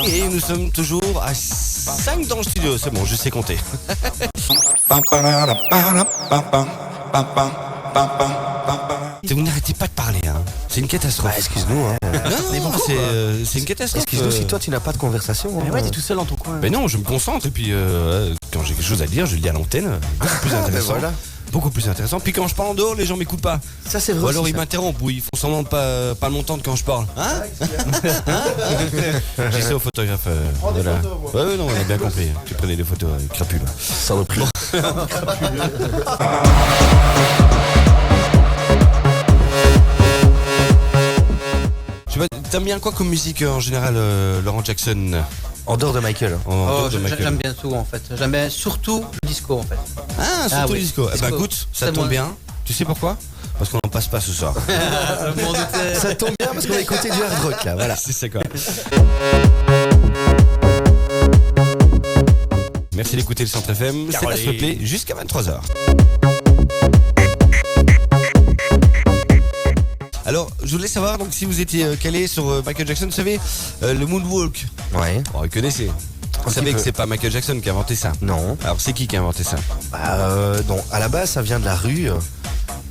Et nous sommes toujours à 5 dans le studio, c'est bon, je sais compter. Vous n'arrêtez pas de parler, hein. C'est une catastrophe. Ah, excuse-nous, hein. Non, c'est une catastrophe. Excuse-nous si toi tu n'as pas de conversation. Mais ouais, t'es tout seul dans ton coin. Mais non, je me concentre et puis quand j'ai quelque chose à dire, je le dis à l'antenne. Beaucoup plus intéressant. Voilà. Beaucoup plus intéressant. Puis quand je parle en dehors, les gens m'écoutent pas. Ça c'est vrai. Ou alors aussi, ils ça. m'interrompent ou ils font semblant de pas m'entendre quand je parle. Hein? J'ai ça au photographe. Voilà. Ouais, non, on a bien compris. Tu prenais des photos avec crapule. Saloperie. Je sais pas, t'aimes bien quoi comme musique en général, Laurent Jackson? En dehors de Michael. En dehors Oh, de Michael. j'aime bien tout en fait. J'aime bien surtout le disco en fait. Ah, surtout oui. le disco. Eh ben Disco. écoute, ça C'est tombe moi. bien. Tu sais pourquoi? Parce qu'on n'en passe pas ce soir. Ça tombe bien parce qu'on va écouter du hard rock là, voilà. C'est ça quoi. Merci d'écouter le Centre FM. C'est la Play jusqu'à 23h. Alors, je voulais savoir donc si vous étiez calé sur Michael Jackson. Vous savez, le Moonwalk. Ouais. Bon, vous connaissez. Vous savez que c'est pas Michael Jackson qui a inventé ça. Non. Alors, c'est qui a inventé ça? Non. À la base, ça vient de la rue.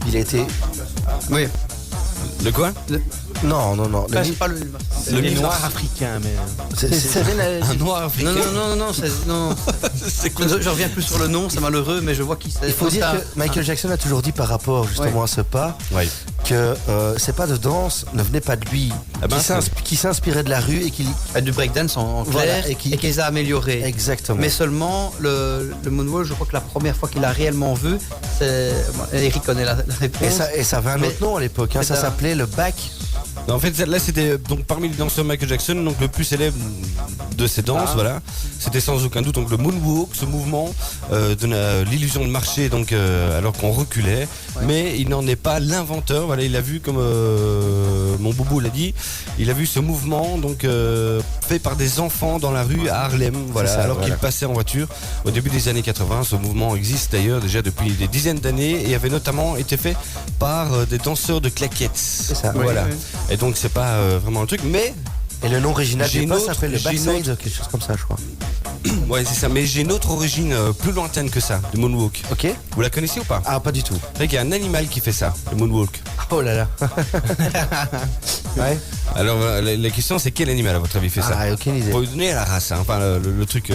Il a été. Oui. Le quoi? Non. Enfin, c'est pas le. Le les Minoir. noirs africains, mais. Ça vient de la- Un noir africain. Non, non. C'est quoi? Je reviens plus sur le nom, c'est malheureux, mais je vois qu'il s'est. Il faut dire que Michael Jackson a toujours dit par rapport justement à ce pas Ouais. que ces pas de danse ne venaient pas de lui, Ah ben, qui s'inspirait de la rue et qu'il. Du breakdance en Voilà, clair et et qui- qui les a améliorés. Exactement. Mais seulement le moonwalk, je crois que la première fois qu'il a réellement vu, c'est. Eric connaît la réponse. Et ça avait un Mais- autre nom à l'époque, hein, c'est ça un- s'appelait le back. Non, en fait, là, c'était donc parmi les danseurs Michael Jackson, donc le plus célèbre de ces danses, voilà. C'était sans aucun doute donc le moonwalk, ce mouvement donne l'illusion de marcher donc alors qu'on reculait, mais il n'en est pas l'inventeur. Voilà, il a vu comme mon boubou l'a dit, il a vu ce mouvement donc fait par des enfants dans la rue à Harlem, voilà, C'est ça, alors voilà. qu'ils passaient en voiture au début des années 80. Ce mouvement existe d'ailleurs déjà depuis des dizaines d'années et avait notamment été fait par des danseurs de claquettes. C'est ça. Voilà. Oui. Et donc c'est pas vraiment le truc, mais Et le nom original J'ai du une pas autre- s'appelle le j'ai une backside, quelque chose comme ça, je crois. ouais c'est ça. Mais j'ai une autre origine plus lointaine que ça, le moonwalk. Ok. Vous la connaissez ou pas? Ah, pas du tout. Vous savez qu'il y a un animal qui fait ça, le moonwalk. Oh là là. Ouais. Alors la question c'est quel animal à votre avis fait ça? Ah, aucune idée. Pour lui donner la race, hein. Enfin le truc.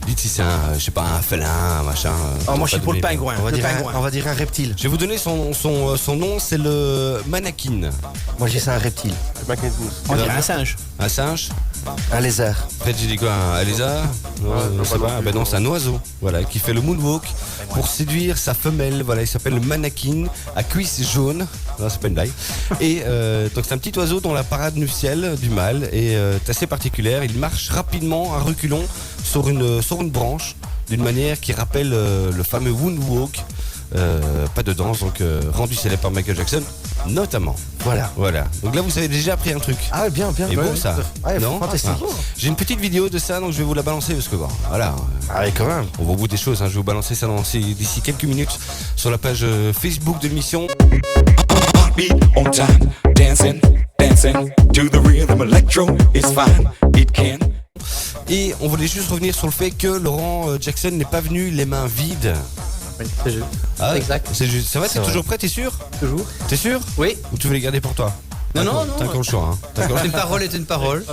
Dites si c'est un, je sais pas, un félin, un machin. Oh, moi je suis pour le pingouin. On va, Le dire pingouin. on va dire un reptile. Je vais vous donner son nom, c'est le manakin. Moi, j'ai ça un reptile. On dirait un singe. Un singe. Un lézard. Après j'ai dit quoi, un lézard? Non, je sais pas. Ben non, c'est un oiseau, voilà, qui fait le moonwalk pour séduire sa femelle. Voilà, il s'appelle le manakin à cuisses jaunes. Non, c'est pas une blague. Et donc c'est un petit oiseau dont la parade nuptiale du mâle est assez particulière. Il marche rapidement à reculons sur une branche d'une manière qui rappelle le fameux moonwalk. Pas de danse, donc rendu célèbre par Michael Jackson, notamment. Voilà. Donc là, vous avez déjà appris un truc. Ah, bien. Et beau ça. Ouais, Non fantastique. Ah. J'ai une petite vidéo de ça, donc je vais vous la balancer parce que bon, voilà. Ah, ouais, quand même. On va au bout des choses, hein. Je vais vous balancer ça d'ici quelques minutes sur la page Facebook de l'émission. Beat on time, dancing to the rhythm. Electro is fine, it can. Et on voulait juste revenir sur le fait que Laurent Jackson n'est pas venu les mains vides. Oui, c'est juste. Ah, Exact. C'est juste. Ça va, C'est t'es vrai. toujours prêt, t'es sûr? Toujours. T'es sûr? Oui. Ou tu veux les garder pour toi? Non, T'as non, encore- non. T'as encore le choix, hein. T'as encore le Une parole est une parole.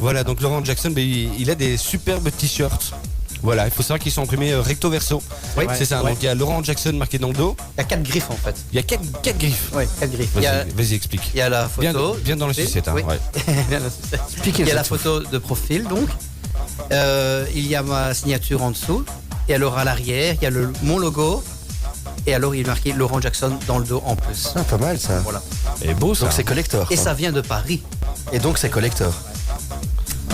Voilà, donc Laurent Jackson, ben, il a des superbes t-shirts. Voilà, il faut savoir qu'ils sont imprimés recto verso. Oui, c'est ça. ouais. Donc il y a Laurent Jackson marqué dans le dos. Il y a 4 griffes en fait. Il y a quatre griffes. Oui, 4 griffes. Il y a, Vas-y, explique. il y a la photo. Bien dans la sucette, hein. Oui. Ouais. Bien dans la sucette. Expliquez Il y a ça la tout. photo de profil donc. Il y a ma signature en dessous. Et alors à l'arrière, il y a mon logo. Et alors il est marqué Laurent Jackson dans le dos en plus. Ah, pas mal ça. Voilà. Et beau ça. Donc c'est collector. Et quoi. ça vient de Paris. Et donc c'est collector.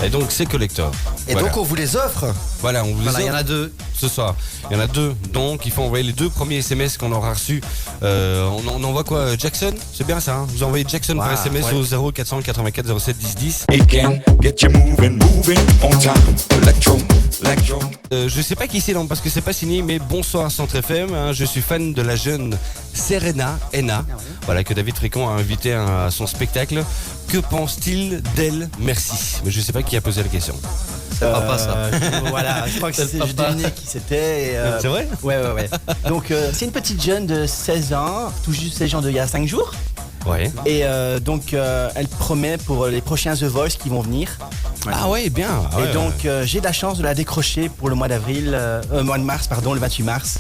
Et donc c'est collector. Et Voilà. donc on vous les offre. Voilà, on vous les Voilà, il y en offre. a 2 ce soir. Il y en a 2, donc il faut envoyer les 2 premiers SMS qu'on aura reçus. On envoie quoi, Jackson? C'est bien ça, hein? Vous envoyez Jackson par SMS au 0484 07 10 10. It can get you moving on time. Electro. Je sais pas qui c'est, non, parce que c'est pas signé, mais bonsoir Centre FM, hein, je suis fan de la jeune Serena Enna, voilà, que David Fricon a invité à son spectacle. Que pense-t-il d'elle? Merci. Mais je sais pas qui a posé la question. C'est pas ça. Voilà, je crois que je devinais qui c'était. C'est vrai? Ouais. Donc, c'est une petite jeune de 16 ans, tout juste 16 ans il y a 5 jours. Ouais. Et donc, elle promet pour les prochains The Voice qui vont venir. Ah ouais, bien. Ah ouais, Et donc, j'ai de la chance de la décrocher pour le mois mois de mars, pardon, le 28 mars.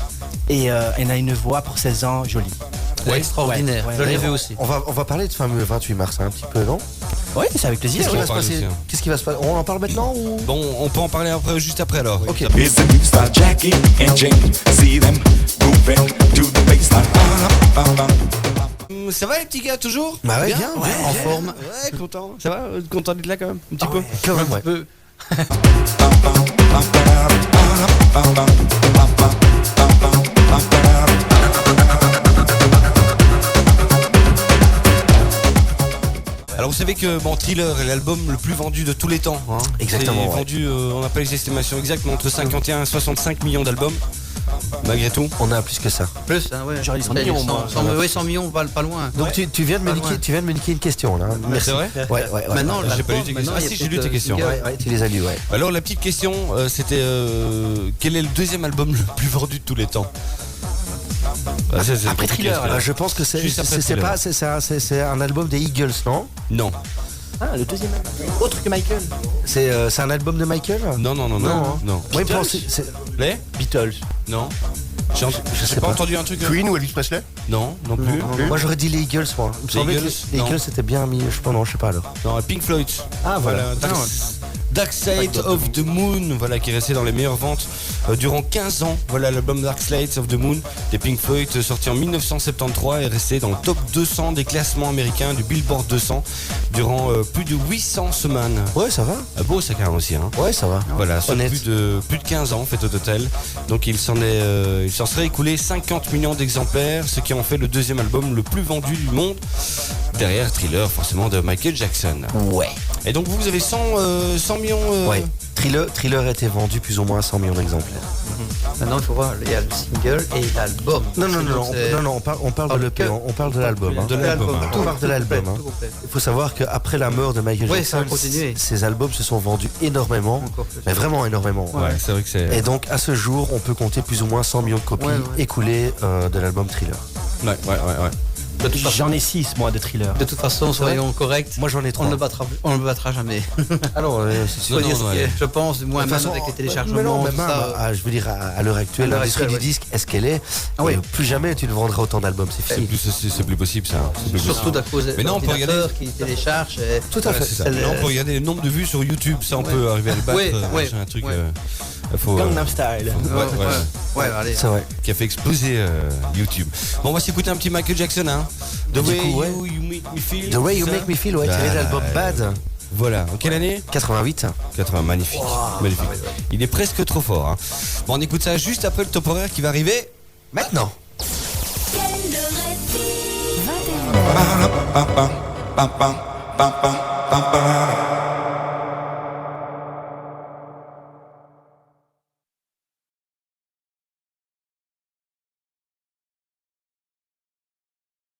Et elle a une voix pour 16 ans jolie. C'est extraordinaire. Ouais, Je l'ai ouais. vu aussi. On va parler de ce fameux 28 mars un petit peu, non? Oui, c'est avec plaisir. Qu'est-ce qui on va se parle passer aussi, hein. Qu'est-ce qui va se passer? On en parle maintenant ou? Bon, on peut en parler après, juste après alors. Ok. It's the new style, Jackie and Jane. See them moving to the baseline. Ça va les petits gars, toujours? Bah ouais, bien. En forme. Ouais, content. Ça va? Content d'être là quand même, un petit peu? Quand même, ouais. Peu. Alors vous savez que Thriller est l'album le plus vendu de tous les temps, hein. Exactement, C'est ouais. vendu, on n'a pas les estimations exactes, mais entre 51 et 65 millions d'albums. Malgré tout. On a plus que ça. Plus, hein, ouais. J'aurais dit 100 millions, moi. 100 millions, pas loin. Donc tu viens de me Pas niquer, loin. tu viens de me niquer une question là. C'est vrai? Ouais. Maintenant, J'ai pas lu tes questions. Ah si, j'ai lu tes questions. Ouais, tu les as lus, ouais. Alors la petite question, c'était quel est le deuxième album le plus vendu de tous les temps? C'est Après Thriller, Alors, je pense que Juste après Thriller. c'est un album des Eagles, non? Non. Ah, le deuxième album. Autre que Michael. C'est un album de Michael? Non. hein. Ouais, Beatles. c'est Les? Beatles. Non. je sais J'ai pas pas. entendu un truc. Queen ou Elvis Presley? Non, non plus. Moi j'aurais dit les Eagles, moi. Il me semblait que Eagles, les non. Eagles c'était bien mis. Je sais pas alors. Non, Pink Floyd. Ah, voilà. Dark Side of the Moon, voilà, qui est resté dans les meilleures ventes durant 15 ans. Voilà, l'album Dark Side of the Moon des Pink Floyd, sorti en 1973, est resté dans le top 200 des classements américains du Billboard 200 durant plus de 800 semaines. Ouais, ça va. Beau ça quand même aussi, hein. Ouais, ça va. Voilà, sur Honnête. plus de 15 ans en fait au total. Donc il s'en serait écoulé 50 millions d'exemplaires, ce qui en fait le deuxième album le plus vendu du monde, derrière Thriller forcément de Michael Jackson. Ouais. Et donc vous avez 100 millions. Ouais. Thriller a été vendu plus ou moins à 100 millions d'exemplaires. Maintenant, il faut voir, il y a le single et l'album. Non, C'est- on parle de l'EP, on parle de l'album. hein. De l'album, hein. On parle de l'album. Tout hein. complet. Il faut savoir qu'après la mort de Michael Ouais, Jackson, ça a continué. ses albums se sont vendus énormément, Encore plus. mais vraiment énormément. Ouais, c'est vrai que c'est. Et donc à ce jour, on peut compter plus ou moins 100 millions de copies Ouais. écoulées de l'album Thriller. Ouais. De toute façon, J'en ai 6, moi, de Thriller. de toute façon, soyons corrects. Moi j'en ai 3. On ne le battra jamais. Alors, c'est sûr. Faut dire non, ce qui est, ouais. je pense, du moins De toute même façon, avec les mais téléchargements, non, tout même ça. je veux dire, à l'heure actuelle, À l'heure l'industrie actuelle, du disque, est-ce qu'elle est oui. Plus jamais tu ne vendras autant d'albums, c'est C'est fini. plus possible ça. C'est plus Surtout possible. à cause Mais des non, on peut ordinateurs qui téléchargent. et- Tout à Ouais, fait. c'est ça. C'est Là, on le- peut regarder le nombre de vues sur YouTube, ça on peut arriver à le battre. Ouais, ouais, machin, un truc. ouais. Faut, Gangnam Style. Ouais, allez. C'est vrai. qui a fait exploser YouTube. Bon, on va s'écouter un petit Michael Jackson, hein. The Du way coup, ouais. you make me feel. The Way You c'est ça Make Me Feel, ouais, tiré de Bah, l'album Bad, Voilà. En quelle année 88. 80, magnifique. Magnifique. Il est presque trop fort. Hein. Bon, on écoute ça juste après le top horaire qui va arriver. Maintenant. Ba-da-ba-ba, ba-ba, ba-ba, ba-ba.